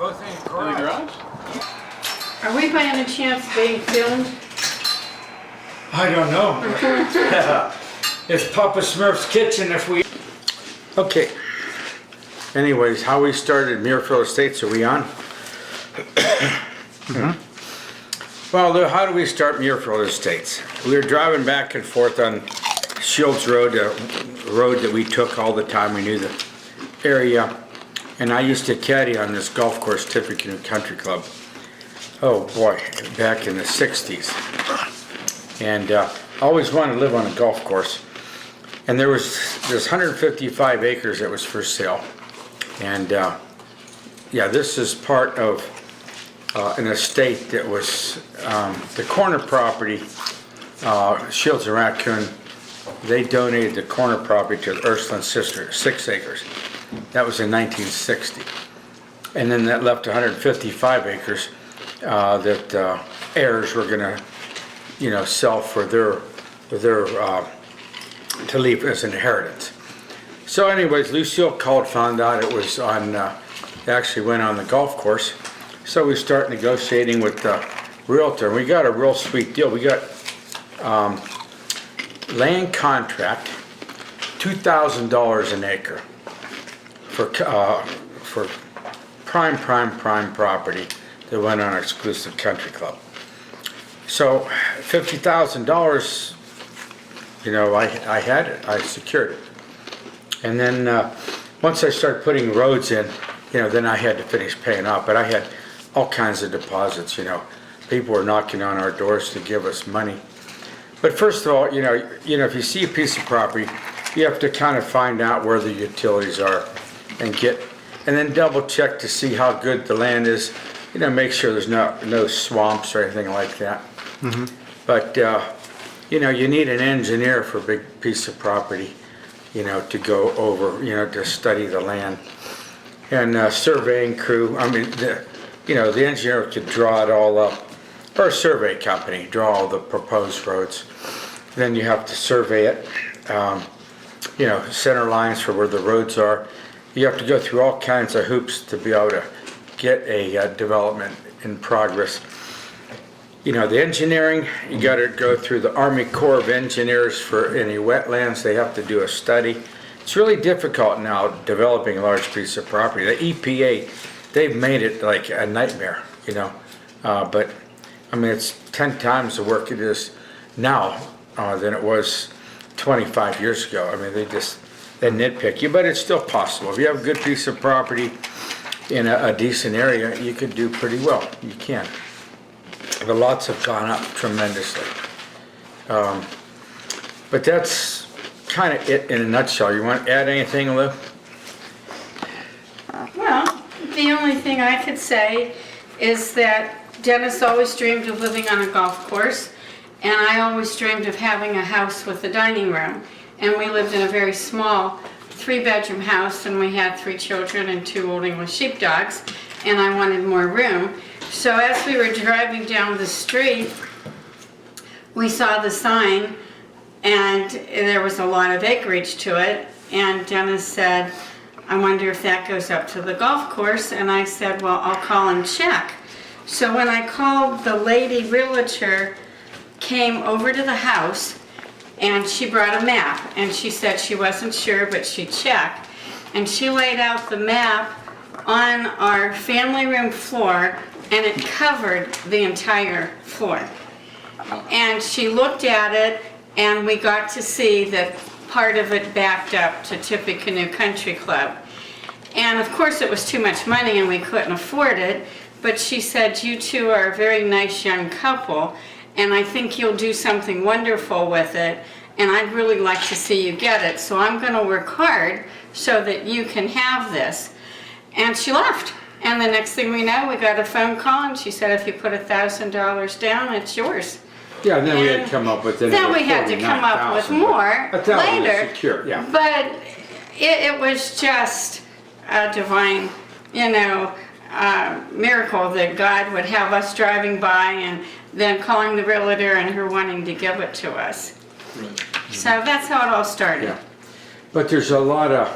Both in the In the garage. garage? Are we by any chance being filmed? I don't know. It's Papa Smurf's kitchen if we... Okay. Anyways, how we started Muirfield Estates, are we on? Well, Lou, how do we start Muirfield Estates? We were driving back and forth on Shields Road, a road that we took all the time. We knew the area. And I used to caddy on this golf course, Tippecanoe Country Club. Oh boy, back in the 60s. And I always wanted to live on a golf course. And there was this 155 acres that was for sale. And yeah, this is part of an estate that was the corner property, Shields and Raccoon. They donated the corner property to Ursula's sister, 6 acres. That was in 1960. And then that left 155 acres that heirs were gonna, you know, sell for their to leave as an inheritance. So anyways, Lucille called, found out it was on, it actually went on the golf course. So we start negotiating with the realtor. We got a real sweet deal. We got land contract, $2,000 an acre for prime property that went on our exclusive country club. So $50,000, you know, I had it, I secured it. And then once I started putting roads in, you know, then I had to finish paying off. But I had all kinds of deposits, you know. People were knocking on our doors to give us money. But first of all, you know, if you see a piece of property, you have to kind of find out where the utilities are and then double check to see how good the land is. You know, make sure there's no swamps or anything like that. Mm-hmm. But you know, you need an engineer for a big piece of property, you know, to go over, you know, to study the land. And surveying crew, I mean, you know, the engineer could draw it all up, or a survey company, draw all the proposed roads. Then you have to survey it, you know, center lines for where the roads are. You have to go through all kinds of hoops to be able to get a development in progress. You know, the engineering, you got to go through the Army Corps of Engineers for any wetlands. They have to do a study. It's really difficult now developing a large piece of property. The EPA, they've made it like a nightmare, you know. But I mean, it's 10 times the work it is now than it was 25 years ago. I mean, they nitpick you, but it's still possible. If you have a good piece of property in a decent area, you could do pretty well. You can. The lots have gone up tremendously. But that's kind of it in a nutshell. You want to add anything, Lou? Well, the only thing I could say is that Dennis always dreamed of living on a golf course, and I always dreamed of having a house with a dining room. And we lived in a very small 3-bedroom house, and we had 3 children and 2 Old English sheepdogs, and I wanted more room. So as we were driving down the street, we saw the sign, and there was a lot of acreage to it, and Dennis said, I wonder if that goes up to the golf course, and I said, well, I'll call and check. So when I called, the lady realtor came over to the house, and she brought a map, and she said she wasn't sure, but she checked. And she laid out the map on our family room floor, and it covered the entire floor. And she looked at it, and we got to see that part of it backed up to Tippecanoe Country Club. And of course it was too much money and we couldn't afford it, but she said, you two are a very nice young couple, and I think you'll do something wonderful with it, and I'd really like to see you get it, so I'm going to work hard so that you can have this. And she left. And the next thing we know, we got a phone call, and she said, if you put $1,000 down, it's yours. Yeah, and then we had to come up with another Then we had to come up with more later. Secure, yeah. But it was just a divine, you know, miracle that God would have us driving by and then calling the realtor and her wanting to give it to us. Right. So that's how it all started. Yeah. But there's a lot of